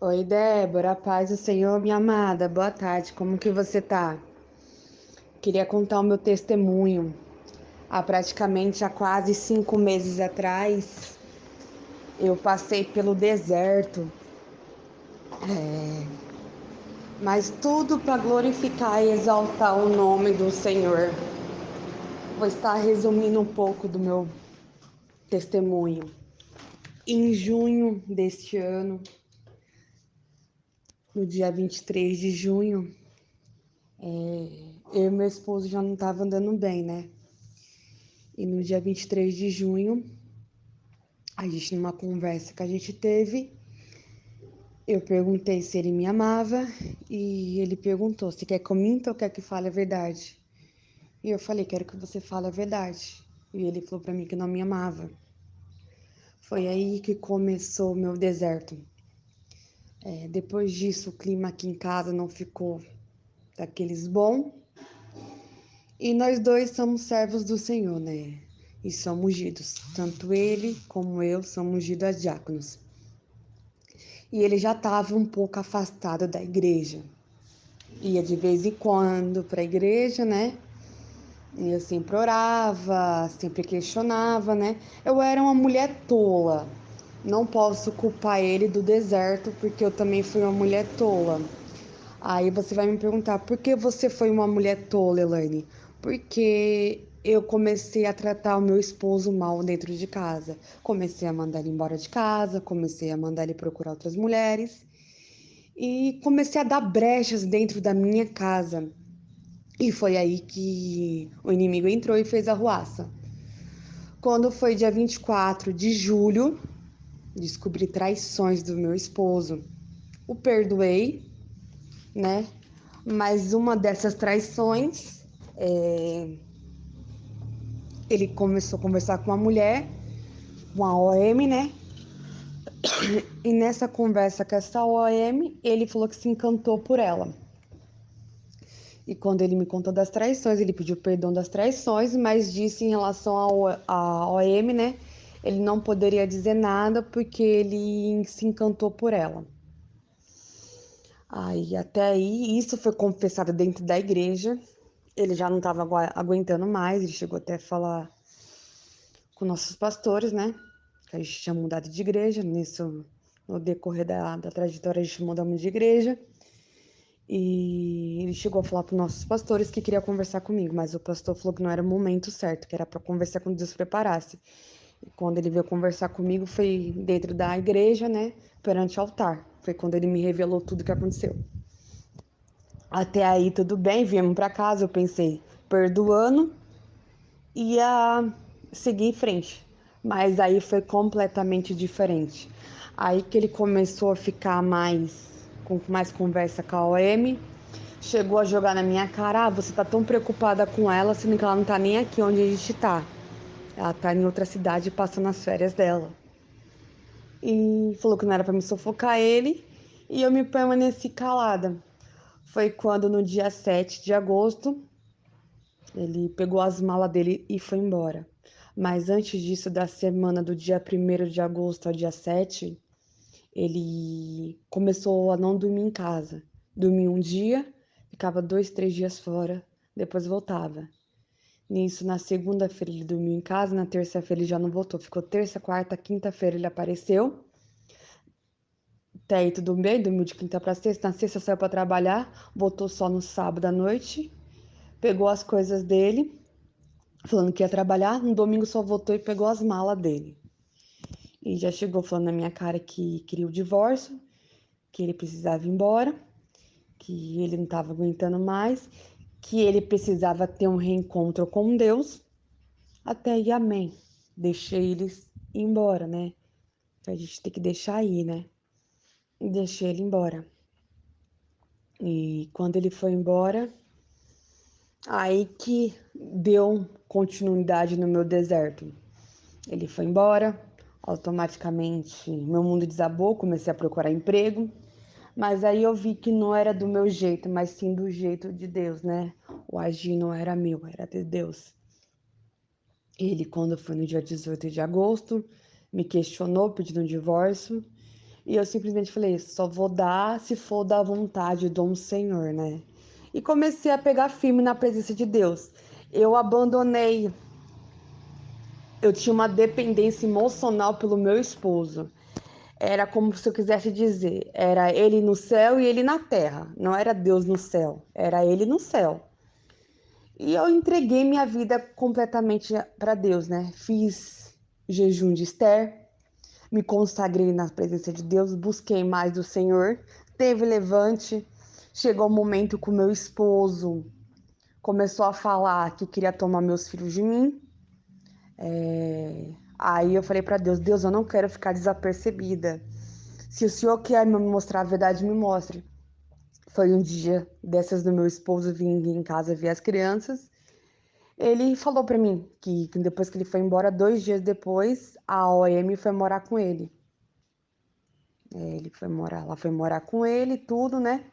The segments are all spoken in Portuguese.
Oi, Débora, a paz do Senhor, minha amada, boa tarde, como que você tá? Queria contar o meu testemunho. Há quase 5 meses atrás, eu passei pelo deserto, mas tudo para glorificar e exaltar o nome do Senhor. Vou estar resumindo um pouco do meu testemunho. Em junho deste ano, no dia 23 de junho, eu e meu esposo já não estavam andando bem, né? E no dia 23 de junho, a gente, numa conversa que a gente teve, eu perguntei se ele me amava e ele perguntou se quer que eu minta ou quer que fale a verdade. E eu falei, quero que você fale a verdade. E ele falou pra mim que não me amava. Foi aí que começou o meu deserto. Depois disso, o clima aqui em casa não ficou daqueles bom. E nós dois somos servos do Senhor, né? E somos ungidos. Tanto ele como eu somos ungidos a diáconos. E ele já estava um pouco afastado da igreja. Ia de vez em quando para a igreja, né? E eu sempre orava, sempre questionava, né? Eu era uma mulher tola. Não posso culpar ele do deserto, porque eu também fui uma mulher tola. Aí você vai me perguntar, por que você foi uma mulher tola, Elaine? Porque eu comecei a tratar o meu esposo mal dentro de casa. Comecei a mandar ele embora de casa, comecei a mandar ele procurar outras mulheres. E comecei a dar brechas dentro da minha casa. E foi aí que o inimigo entrou e fez a arruaça. Quando foi dia 24 de julho, descobri traições do meu esposo. O perdoei, né? Mas uma dessas traições, ele começou a conversar com uma mulher, uma OM, né? E nessa conversa com essa OM, ele falou que se encantou por ela. E quando ele me contou das traições, ele pediu perdão das traições, mas disse em relação à OM, né? Ele não poderia dizer nada porque ele se encantou por ela. Aí, até aí, isso foi confessado dentro da igreja. Ele já não estava aguentando mais, ele chegou até a falar com nossos pastores, né? Que a gente tinha mudado de igreja. Nisso, no decorrer da trajetória, a gente mudamos de igreja. E ele chegou a falar para os nossos pastores que queria conversar comigo, mas o pastor falou que não era o momento certo, que era para conversar quando Deus preparasse. E quando ele veio conversar comigo foi dentro da igreja, né, perante o altar. Foi quando ele me revelou tudo o que aconteceu. Até aí tudo bem, viemos para casa, eu pensei, perdoando, ia seguir em frente. Mas aí foi completamente diferente. Aí que ele começou a ficar com mais conversa com a OM, chegou a jogar na minha cara, você tá tão preocupada com ela, sendo que ela não tá nem aqui onde a gente tá. Ela tá em outra cidade passando as férias dela. E falou que não era pra me sufocar ele, e eu me permaneci calada. Foi quando no dia 7 de agosto, ele pegou as malas dele e foi embora. Mas antes disso, da semana do dia 1º de agosto ao dia 7, ele começou a não dormir em casa. Dormia um dia, ficava 2, 3 dias fora, depois voltava. Nisso, na segunda-feira ele dormiu em casa, na terça-feira ele já não voltou. Ficou terça, quarta, quinta-feira ele apareceu. Até aí tudo bem, dormiu de quinta para sexta. Na sexta saiu para trabalhar, voltou só no sábado à noite. Pegou as coisas dele, falando que ia trabalhar. No domingo só voltou e pegou as malas dele. E já chegou falando na minha cara que queria o divórcio, que ele precisava ir embora, que ele não estava aguentando mais, que ele precisava ter um reencontro com Deus. Até aí, amém. Deixei eles ir embora, né? A gente tem que deixar ir, né? E deixei ele embora. E quando ele foi embora, aí que deu continuidade no meu deserto. Ele foi embora, automaticamente meu mundo desabou, comecei a procurar emprego, mas aí eu vi que não era do meu jeito, mas sim do jeito de Deus, né? O agir não era meu, era de Deus. Ele, quando foi no dia 18 de agosto, me questionou pedindo um divórcio. E eu simplesmente falei, só vou dar se for da vontade do Senhor, né? E comecei a pegar firme na presença de Deus. Eu abandonei, eu tinha uma dependência emocional pelo meu esposo. Era como se eu quisesse dizer, era ele no céu e ele na terra. Não era Deus no céu, era ele no céu. E eu entreguei minha vida completamente para Deus, né? Fiz jejum de Esther, me consagrei na presença de Deus, busquei mais do Senhor, teve levante. Chegou o momento que o meu esposo começou a falar que queria tomar meus filhos de mim. Aí eu falei para Deus, Deus, eu não quero ficar desapercebida. Se o Senhor quer me mostrar a verdade, me mostre. Foi um dia dessas do meu esposo vir em casa ver as crianças. Ele falou para mim que depois que ele foi embora, 2 dias depois, a OM foi morar com ele. Ele foi morar, ela foi morar com ele, tudo, né?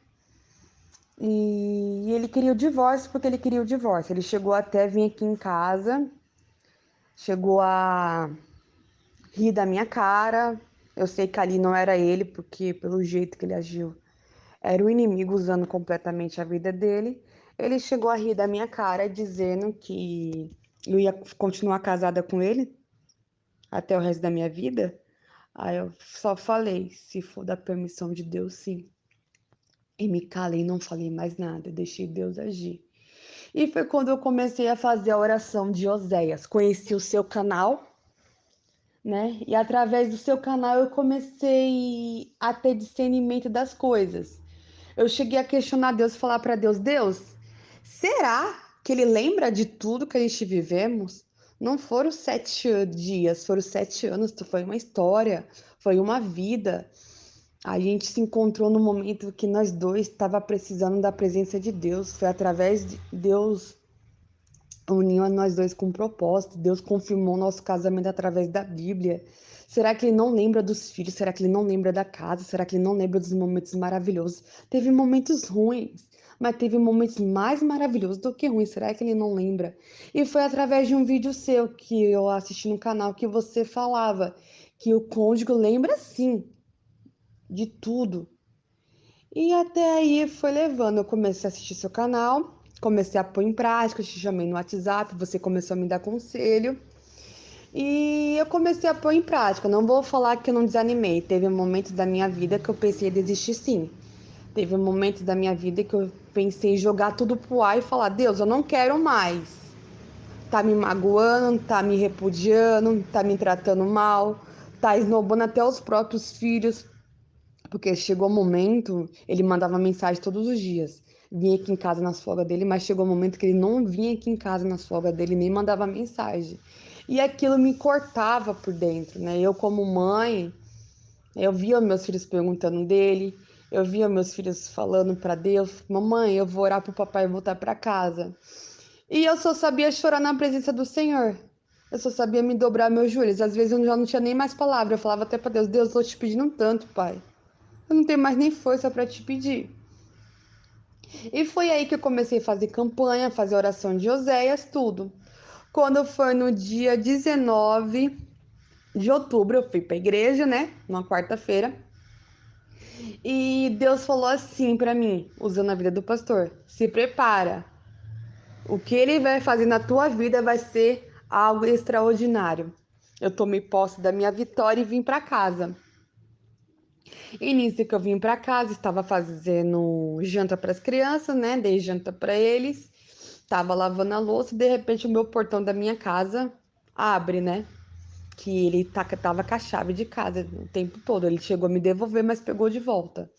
E ele queria o divórcio porque ele queria o divórcio. Ele chegou até vir aqui em casa, chegou a rir da minha cara. Eu sei que ali não era ele, porque pelo jeito que ele agiu, era o inimigo usando completamente a vida dele. Ele chegou a rir da minha cara, dizendo que eu ia continuar casada com ele até o resto da minha vida. Aí eu só falei, se for da permissão de Deus, sim. E me calei, não falei mais nada, deixei Deus agir. E foi quando eu comecei a fazer a oração de Oséias. Conheci o seu canal, né? E através do seu canal eu comecei a ter discernimento das coisas. Eu cheguei a questionar Deus, falar para Deus, Deus, será que ele lembra de tudo que a gente vivemos? Não foram 7 dias, foram 7 anos, foi uma história, foi uma vida. A gente se encontrou no momento que nós dois estava precisando da presença de Deus. Foi através de Deus uniu a nós dois com um propósito. Deus confirmou nosso casamento através da Bíblia. Será que ele não lembra dos filhos? Será que ele não lembra da casa? Será que ele não lembra dos momentos maravilhosos? Teve momentos ruins, mas teve momentos mais maravilhosos do que ruins. Será que ele não lembra? E foi através de um vídeo seu que eu assisti no canal que você falava que o cônjuge lembra sim de tudo. E até aí foi levando. Eu comecei a assistir seu canal, comecei a pôr em prática, eu te chamei no WhatsApp, você começou a me dar conselho. E eu comecei a pôr em prática. Não vou falar que eu não desanimei. Teve momentos da minha vida que eu pensei em desistir, sim. Teve momentos da minha vida que eu pensei em jogar tudo pro ar e falar: Deus, eu não quero mais. Tá me magoando, tá me repudiando, tá me tratando mal, tá esnobando até os próprios filhos. Porque chegou o momento, ele mandava mensagem todos os dias. Vinha aqui em casa nas folgas dele, mas chegou o momento que ele não vinha aqui em casa nas folgas dele, nem mandava mensagem. E aquilo me cortava por dentro, né? Eu, como mãe, eu via meus filhos perguntando dele, eu via meus filhos falando para Deus: Mamãe, eu vou orar pro papai voltar para casa. E eu só sabia chorar na presença do Senhor. Eu só sabia me dobrar meus joelhos. Às vezes eu já não tinha nem mais palavra. Eu falava até para Deus: Deus, eu tô te pedindo um tanto, pai. Eu não tenho mais nem força para te pedir. E foi aí que eu comecei a fazer campanha, fazer oração de Oséias, tudo. Quando foi no dia 19 de outubro, eu fui para a igreja, né? Numa quarta-feira. E Deus falou assim para mim, usando a vida do pastor: se prepara. O que ele vai fazer na tua vida vai ser algo extraordinário. Eu tomei posse da minha vitória e vim para casa. E nisso que eu vim para casa, estava fazendo janta para as crianças, né? Dei janta para eles. Tava lavando a louça e de repente o meu portão da minha casa abre, né? Que ele tava com a chave de casa o tempo todo. Ele chegou a me devolver, mas pegou de volta.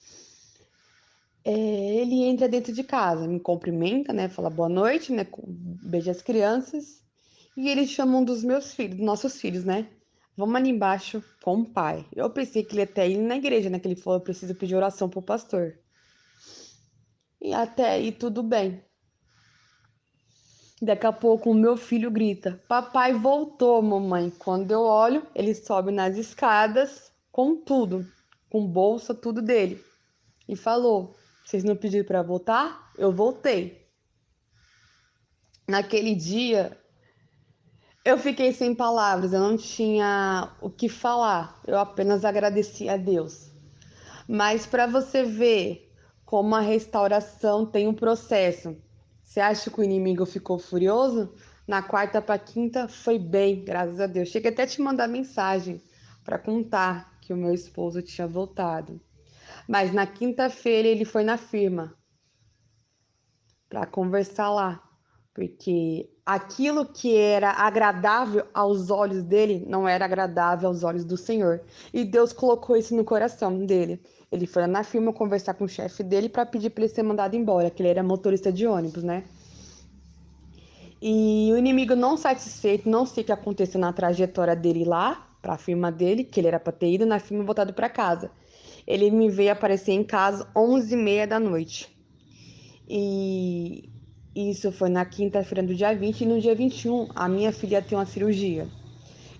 Ele entra dentro de casa, me cumprimenta, né? Fala boa noite, né? Beija as crianças. E ele chama um dos meus filhos, nossos filhos, né? Vamos ali embaixo com o pai. Eu pensei que ele ia até ir na igreja, né? Que ele falou, eu preciso pedir oração pro pastor. E até aí tudo bem. Daqui a pouco o meu filho grita: Papai voltou, mamãe. Quando eu olho, ele sobe nas escadas com tudo, com bolsa, tudo dele. E falou: Vocês não pediram para voltar? Eu voltei. Naquele dia, eu fiquei sem palavras, eu não tinha o que falar. Eu apenas agradeci a Deus. Mas para você ver como a restauração tem um processo, você acha que o inimigo ficou furioso? Na quarta para quinta foi bem, graças a Deus. Cheguei até a te mandar mensagem para contar que o meu esposo tinha voltado. Mas na quinta-feira ele foi na firma para conversar lá, porque aquilo que era agradável aos olhos dele não era agradável aos olhos do Senhor. E Deus colocou isso no coração dele. Ele foi lá na firma conversar com o chefe dele para pedir para ele ser mandado embora, que ele era motorista de ônibus, né? E o inimigo não satisfeito, não sei o que aconteceu na trajetória dele lá, para a firma dele, que ele era para ter ido na firma e voltado para casa. Ele me veio aparecer em casa 11h30 da noite. E isso foi na quinta-feira do dia 20 e no dia 21 a minha filha tem uma cirurgia.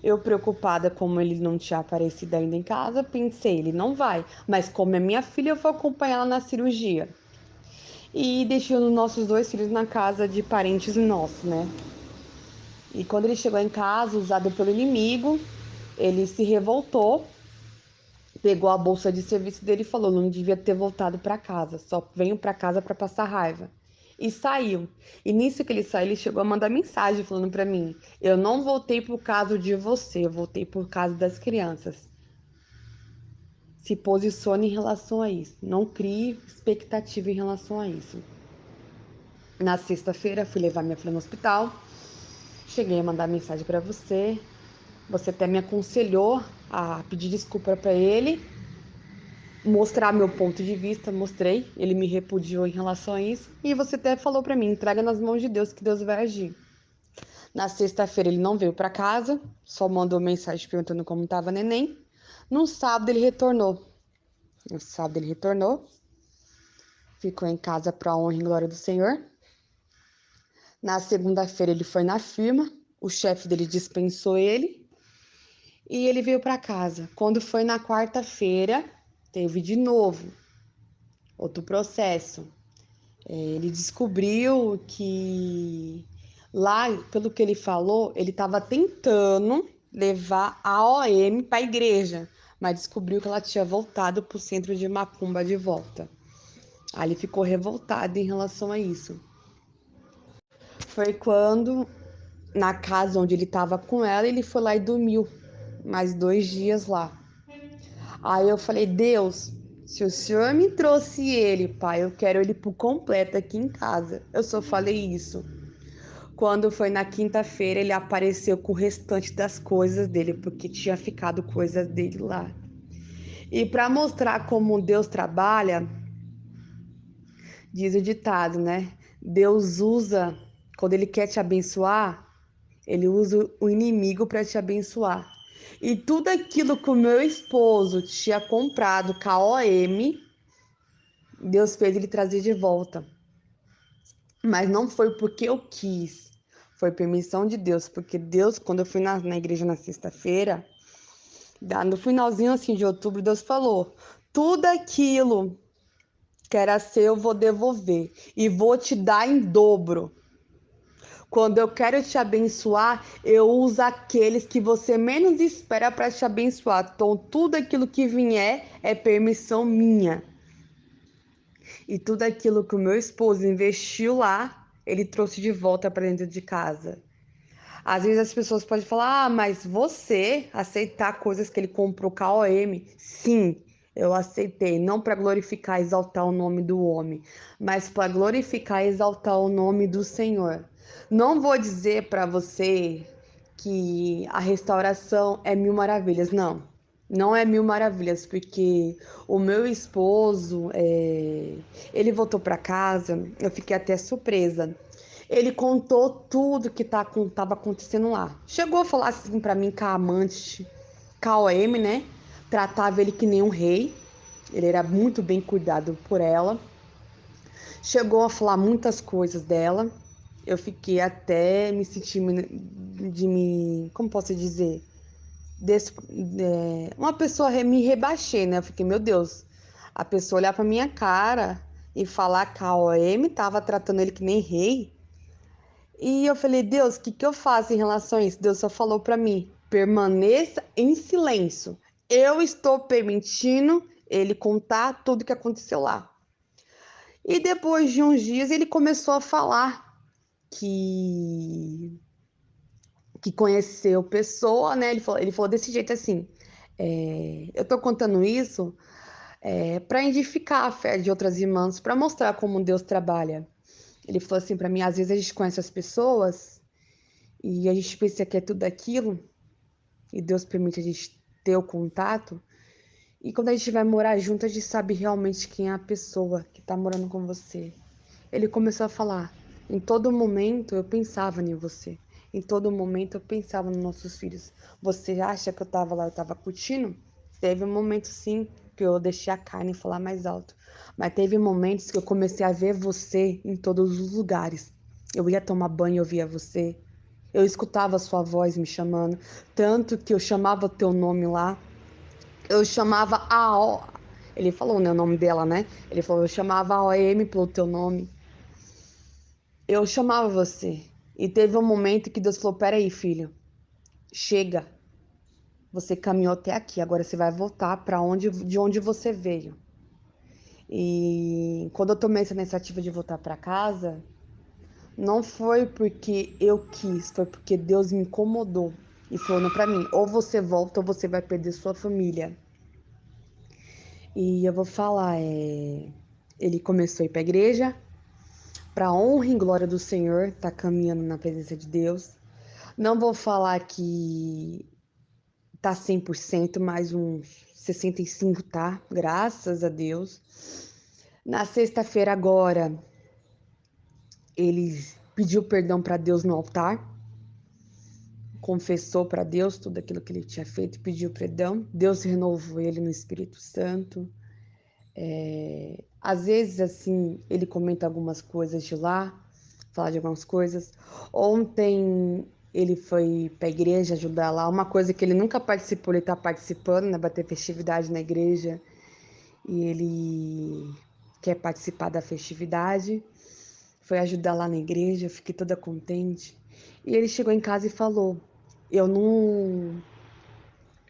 Eu preocupada como ele não tinha aparecido ainda em casa, pensei, ele não vai, mas como é minha filha, eu vou acompanhar ela na cirurgia. E deixei os nossos dois filhos na casa de parentes nossos, né? E quando ele chegou em casa, usado pelo inimigo, ele se revoltou, pegou a bolsa de serviço dele e falou: não devia ter voltado para casa, só venho para casa para passar raiva. E saiu. E nisso que ele saiu, ele chegou a mandar mensagem falando para mim: eu não voltei por causa de você, eu voltei por causa das crianças. Se posicione em relação a isso. Não crie expectativa em relação a isso. Na sexta-feira, fui levar minha filha no hospital. Cheguei a mandar mensagem para você. Você até me aconselhou a pedir desculpa para ele, mostrar meu ponto de vista, mostrei, ele me repudiou em relação a isso, e você até falou para mim, entrega nas mãos de Deus que Deus vai agir. Na sexta-feira ele não veio para casa, só mandou mensagem perguntando como estava neném. No sábado ele retornou. No sábado ele retornou, ficou em casa para a honra e glória do Senhor. Na segunda-feira ele foi na firma, o chefe dele dispensou ele e ele veio para casa. Quando foi na quarta-feira, teve de novo outro processo. Ele descobriu que lá, pelo que ele falou, ele estava tentando levar a OM para a igreja, mas descobriu que ela tinha voltado para o centro de Macumba de volta. Aí ele ficou revoltado em relação a isso. Foi quando, na casa onde ele estava com ela, ele foi lá e dormiu mais 2 dias lá. Aí eu falei: Deus, se o Senhor me trouxe ele, pai, eu quero ele por completo aqui em casa. Eu só falei isso. Quando foi na quinta-feira, ele apareceu com o restante das coisas dele, porque tinha ficado coisas dele lá. E para mostrar como Deus trabalha, diz o ditado, né? Deus usa, quando ele quer te abençoar, ele usa o inimigo para te abençoar. E tudo aquilo que o meu esposo tinha comprado com a OM, Deus fez ele trazer de volta. Mas não foi porque eu quis, foi permissão de Deus. Porque Deus, quando eu fui na igreja na sexta-feira, no finalzinho assim de outubro, Deus falou: tudo aquilo que era seu, eu vou devolver e vou te dar em dobro. Quando eu quero te abençoar, eu uso aqueles que você menos espera para te abençoar. Então, tudo aquilo que vier é permissão minha. E tudo aquilo que o meu esposo investiu lá, ele trouxe de volta para dentro de casa. Às vezes as pessoas podem falar: ah, mas você aceitar coisas que ele comprou com a OM? Sim, eu aceitei, não para glorificar e exaltar o nome do homem, mas para glorificar e exaltar o nome do Senhor. Não vou dizer para você que a restauração é mil maravilhas, não. Não é mil maravilhas, porque o meu esposo, ele voltou para casa, eu fiquei até surpresa. Ele contou tudo que tava acontecendo lá. Chegou a falar assim pra mim que a amante, KOM, né? Tratava ele que nem um rei. Ele era muito bem cuidado por ela. Chegou a falar muitas coisas dela. Eu fiquei até me sentindo como posso dizer? Uma pessoa me rebaixei, né? Eu fiquei, meu Deus, a pessoa olhar pra minha cara e falar que a OM tava tratando ele que nem rei. E eu falei: Deus, o que que eu faço em relação a isso? Deus só falou para mim: permaneça em silêncio. Eu estou permitindo ele contar tudo que aconteceu lá. E depois de uns dias ele começou a falar que conheceu pessoa, né? Ele falou desse jeito assim: eu tô contando isso para edificar a fé de outras irmãs, para mostrar como Deus trabalha. Ele falou assim para mim: às vezes a gente conhece as pessoas e a gente pensa que é tudo aquilo, e Deus permite a gente ter o contato. E quando a gente vai morar junto, a gente sabe realmente quem é a pessoa que tá morando com você. Ele começou a falar: em todo momento eu pensava em você. Em todo momento eu pensava nos nossos filhos. Você acha que eu tava lá, eu tava curtindo? Teve um momento sim que eu deixei a carne falar mais alto. Mas teve momentos que eu comecei a ver você em todos os lugares. Eu ia tomar banho, eu via você. Eu escutava a sua voz me chamando. Tanto que eu chamava o teu nome lá. Eu chamava a O. Ele falou, né, o nome dela, né? Ele falou, eu chamava a OM pelo teu nome. Eu chamava você. E teve um momento que Deus falou: peraí, filho, chega. Você caminhou até aqui, agora você vai voltar para de onde você veio. E quando eu tomei essa iniciativa de voltar para casa, não foi porque eu quis, foi porque Deus me incomodou e falou para mim: ou você volta ou você vai perder sua família. E eu vou falar, ele começou a ir para a igreja, para honra e glória do Senhor, tá caminhando na presença de Deus. Não vou falar que tá 100%, mais uns 65, tá? Graças a Deus. Na sexta-feira agora, ele pediu perdão para Deus no altar, confessou para Deus tudo aquilo que ele tinha feito e pediu perdão. Deus renovou ele no Espírito Santo. Às vezes, assim, ele comenta algumas coisas de lá, fala de algumas coisas. Ontem ele foi para a igreja ajudar lá, uma coisa que ele nunca participou, ele tá participando, né? Vai ter festividade na igreja e ele quer participar da festividade. Foi ajudar lá na igreja, eu fiquei toda contente. E ele chegou em casa e falou: eu não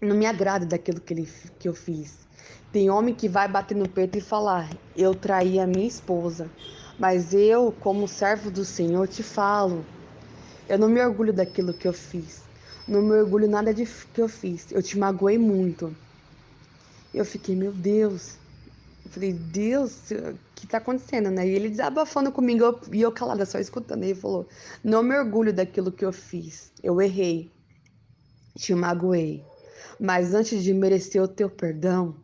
me agrado daquilo que eu fiz. Tem homem que vai bater no peito e falar: eu traí a minha esposa. Mas eu, como servo do Senhor, te falo: eu não me orgulho daquilo que eu fiz. Não me orgulho nada de que eu fiz. Eu te magoei muito. Eu fiquei, meu Deus. Eu falei, Deus, o que tá acontecendo, né? E ele desabafando comigo e eu calada, só escutando. E ele falou: não me orgulho daquilo que eu fiz. Eu errei, te magoei. Mas antes de merecer o teu perdão,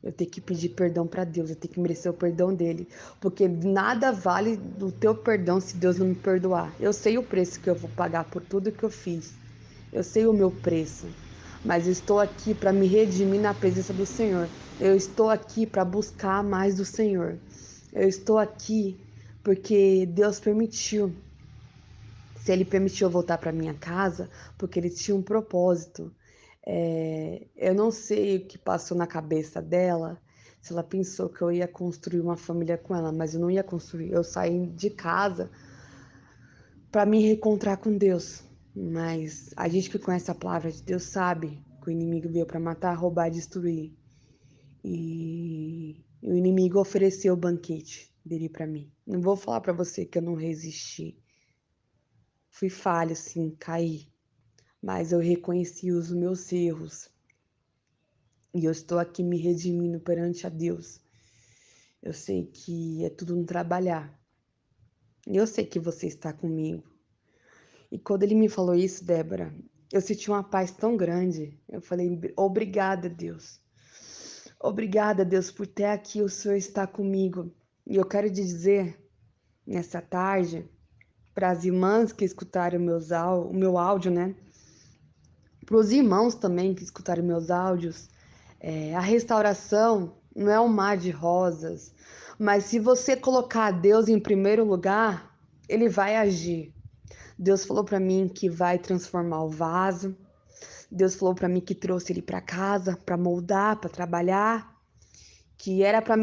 eu tenho que pedir perdão para Deus, eu tenho que merecer o perdão dele, porque nada vale do teu perdão se Deus não me perdoar. Eu sei o preço que eu vou pagar por tudo que eu fiz. Eu sei o meu preço, mas eu estou aqui para me redimir na presença do Senhor. Eu estou aqui para buscar mais do Senhor. Eu estou aqui porque Deus permitiu. Se Ele permitiu eu voltar para minha casa, porque Ele tinha um propósito. Eu não sei o que passou na cabeça dela, se ela pensou que eu ia construir uma família com ela, mas eu não ia construir. Eu saí de casa para me reencontrar com Deus. Mas a gente que conhece a palavra de Deus sabe que o inimigo veio para matar, roubar e destruir. E o inimigo ofereceu o banquete dele para mim. Não vou falar para você que eu não resisti. Fui falho, sim, caí. Mas eu reconheci os meus erros. E eu estou aqui me redimindo perante a Deus. Eu sei que é tudo um trabalhar. E eu sei que você está comigo. E quando ele me falou isso, Débora, eu senti uma paz tão grande. Eu falei, obrigada, Deus. Obrigada, Deus, por ter aqui o Senhor está comigo. E eu quero dizer, nessa tarde, para as irmãs que escutaram o meu áudio, né? Para os irmãos também que escutaram meus áudios, a restauração não é um mar de rosas, mas se você colocar Deus em primeiro lugar, Ele vai agir. Deus falou para mim que vai transformar o vaso. Deus falou para mim que trouxe ele para casa para moldar, para trabalhar, que era para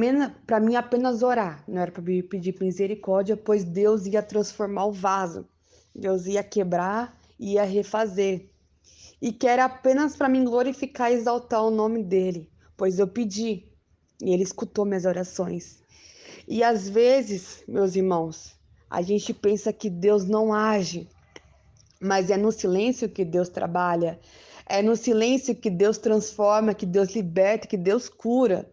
mim apenas orar, não era para me pedir misericórdia, pois Deus ia transformar o vaso. Deus ia quebrar, ia refazer. E que era apenas para mim glorificar e exaltar o nome dele, pois eu pedi. E Ele escutou minhas orações. E às vezes, meus irmãos, a gente pensa que Deus não age, mas é no silêncio que Deus trabalha. É no silêncio que Deus transforma, que Deus liberta, que Deus cura.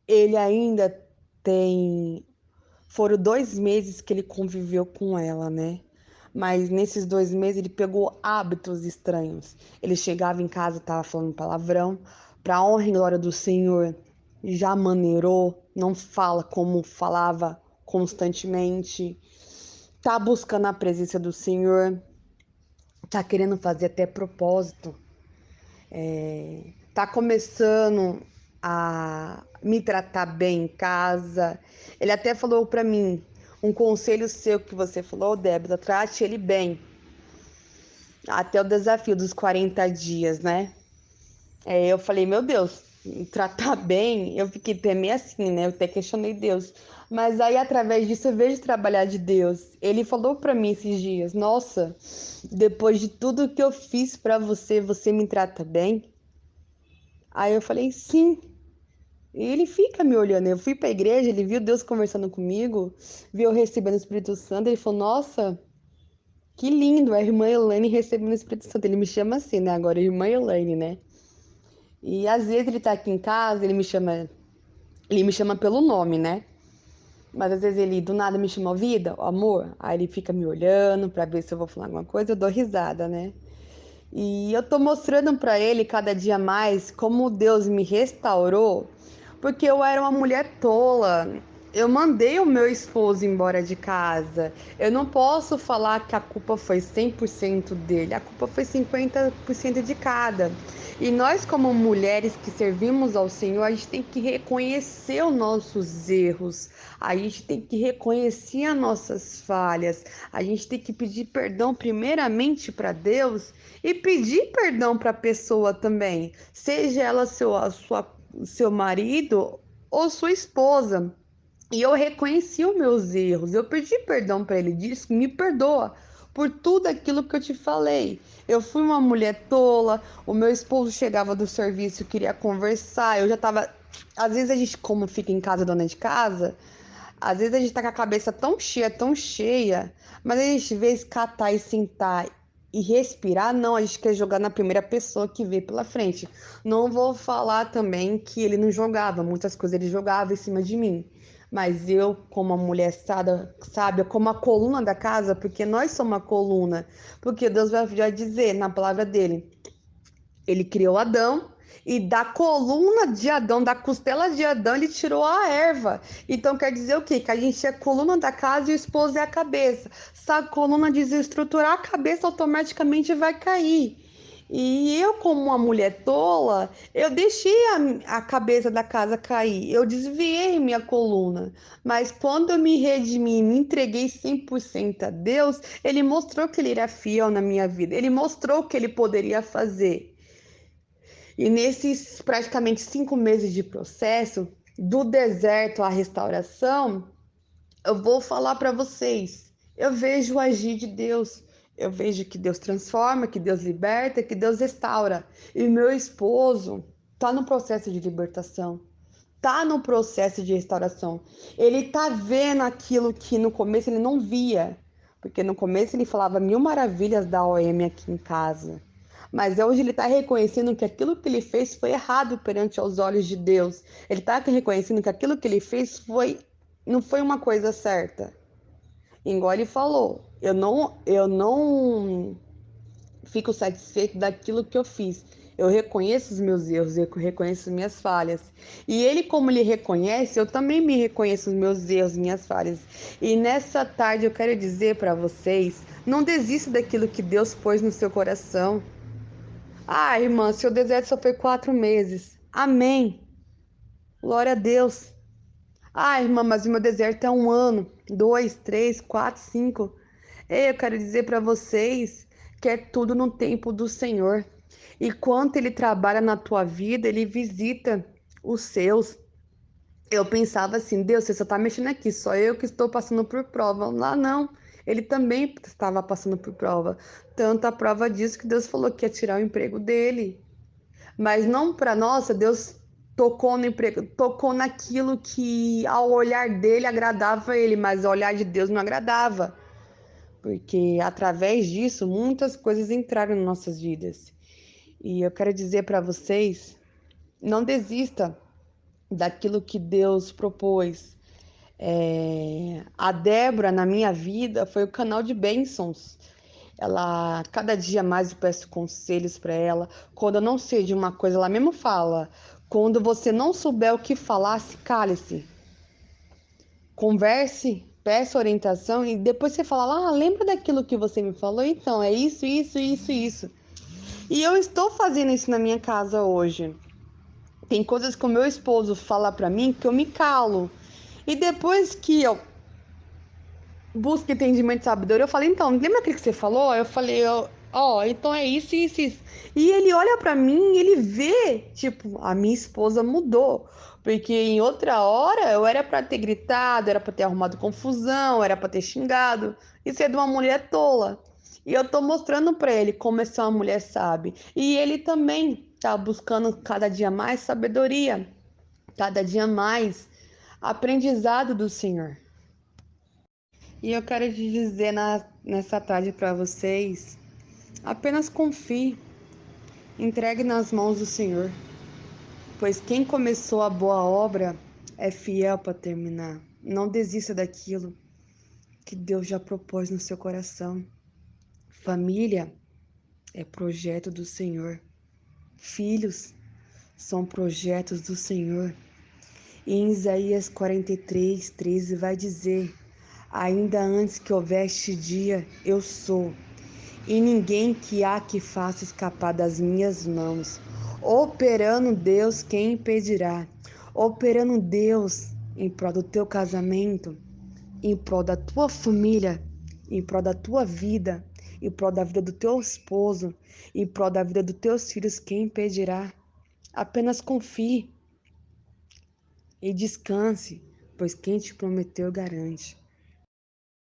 Ele ainda tem. Foram 2 meses que ele conviveu com ela, né? Mas nesses 2 meses ele pegou hábitos estranhos. Ele chegava em casa, estava falando palavrão, para honra e glória do Senhor, já maneirou, não fala como falava constantemente, tá buscando a presença do Senhor, tá querendo fazer até propósito, tá começando a me tratar bem em casa. Ele até falou para mim, um conselho seu que você falou, Débora, trate ele bem, até o desafio dos 40 dias, né? Eu falei, meu Deus, tratar bem, eu fiquei até meio assim, né? Eu até questionei Deus. Mas aí, através disso, eu vejo trabalhar de Deus. Ele falou para mim esses dias, nossa, depois de tudo que eu fiz para você, você me trata bem? Aí eu falei, sim. E ele fica me olhando. Eu fui para a igreja, ele viu Deus conversando comigo, viu eu recebendo o Espírito Santo. Ele falou: Nossa, que lindo, a irmã Elaine recebendo o Espírito Santo. Ele me chama assim, né? Agora, irmã Elaine, né? E às vezes ele tá aqui em casa, ele me chama pelo nome, né? Mas às vezes ele do nada me chama vida, amor. Aí ele fica me olhando para ver se eu vou falar alguma coisa, eu dou risada, né? E eu tô mostrando para ele cada dia mais como Deus me restaurou, porque eu era uma mulher tola. Eu mandei o meu esposo embora de casa. Eu não posso falar que a culpa foi 100% dele. A culpa foi 50% de cada. E nós, como mulheres que servimos ao Senhor, a gente tem que reconhecer os nossos erros. A gente tem que reconhecer as nossas falhas. A gente tem que pedir perdão primeiramente para Deus e pedir perdão para a pessoa também, seja ela seu marido ou sua esposa. E eu reconheci os meus erros, eu pedi perdão para ele, disse, me perdoa por tudo aquilo que eu te falei. Eu fui uma mulher tola, o meu esposo chegava do serviço, queria conversar, eu já tava. Às vezes a gente, como fica em casa, dona de casa, às vezes a gente tá com a cabeça tão cheia, mas a gente, vê catar e sentar e respirar, não, a gente quer jogar na primeira pessoa que vê pela frente. Não vou falar também que ele não jogava, muitas coisas ele jogava em cima de mim. Mas eu, como uma mulher sábia, como a coluna da casa, porque nós somos a coluna, porque Deus vai dizer na palavra dele, ele criou Adão e da coluna de Adão, da costela de Adão, ele tirou a erva. Então quer dizer o quê? Que a gente é a coluna da casa e o esposo é a cabeça. Se a coluna desestruturar, a cabeça automaticamente vai cair. E eu, como uma mulher tola, eu deixei a cabeça da casa cair. Eu desviei minha coluna. Mas quando eu me redimi, me entreguei 100% a Deus, Ele mostrou que Ele era fiel na minha vida. Ele mostrou o que Ele poderia fazer. E nesses praticamente 5 meses de processo, do deserto à restauração, eu vou falar para vocês. Eu vejo o agir de Deus. Eu vejo que Deus transforma, que Deus liberta, que Deus restaura. E meu esposo está no processo de libertação. Está no processo de restauração. Ele está vendo aquilo que no começo ele não via. Porque no começo ele falava mil maravilhas da OM aqui em casa. Mas hoje ele está reconhecendo que aquilo que ele fez foi errado perante aos olhos de Deus. Ele está reconhecendo que aquilo que ele fez não foi uma coisa certa. Igual ele falou, eu não fico satisfeito daquilo que eu fiz. Eu reconheço os meus erros, eu reconheço as minhas falhas. E ele, como ele reconhece, eu também me reconheço os meus erros, minhas falhas. E nessa tarde eu quero dizer para vocês, não desista daquilo que Deus pôs no seu coração. Ah, irmã, seu deserto só foi 4 meses. Amém. Glória a Deus. Ah, irmã, mas o meu deserto é 1 ano, 2, 3, 4, 5. Ei, eu quero dizer para vocês que é tudo no tempo do Senhor. E quando Ele trabalha na tua vida, Ele visita os seus. Eu pensava assim, Deus, você só está mexendo aqui, só eu que estou passando por prova. Lá não, Ele também estava passando por prova. Tanto a prova disso que Deus falou que ia tirar o emprego dele. Mas não para nossa, Deus. tocou no emprego, tocou naquilo que ao olhar dele agradava ele, mas ao olhar de Deus não agradava, porque através disso muitas coisas entraram em nossas vidas. E eu quero dizer para vocês, não desista daquilo que Deus propôs. A Débora, na minha vida, foi o canal de bênçãos. Ela, cada dia mais eu peço conselhos para ela. Quando eu não sei de uma coisa, ela mesmo fala. Quando você não souber o que falar, se cale-se. Converse, peça orientação e depois você fala, lembra daquilo que você me falou? Então, é isso, isso, isso, isso. E eu estou fazendo isso na minha casa hoje. Tem coisas que o meu esposo fala para mim que eu me calo. E depois que eu busco entendimento e sabedoria, eu falei, então, lembra aquilo que você falou? Eu falei, então é isso, isso, isso. E ele olha pra mim e ele vê, tipo, a minha esposa mudou. Porque em outra hora eu era pra ter gritado, era pra ter arrumado confusão, era pra ter xingado. Isso é de uma mulher tola. E eu tô mostrando pra ele como essa uma mulher sabe. E ele também tá buscando cada dia mais sabedoria, cada dia mais aprendizado do Senhor. E eu quero te dizer nessa tarde para vocês, apenas confie, entregue nas mãos do Senhor, pois quem começou a boa obra é fiel para terminar. Não desista daquilo que Deus já propôs no seu coração. Família é projeto do Senhor. Filhos são projetos do Senhor. E em Isaías 43:13 vai dizer: ainda antes que houvesse dia, eu sou. E ninguém que há que faça escapar das minhas mãos. Operando Deus, quem impedirá? Operando Deus em prol do teu casamento, em prol da tua família, em prol da tua vida, em prol da vida do teu esposo, em prol da vida dos teus filhos, quem impedirá? Apenas confie e descanse, pois quem te prometeu garante.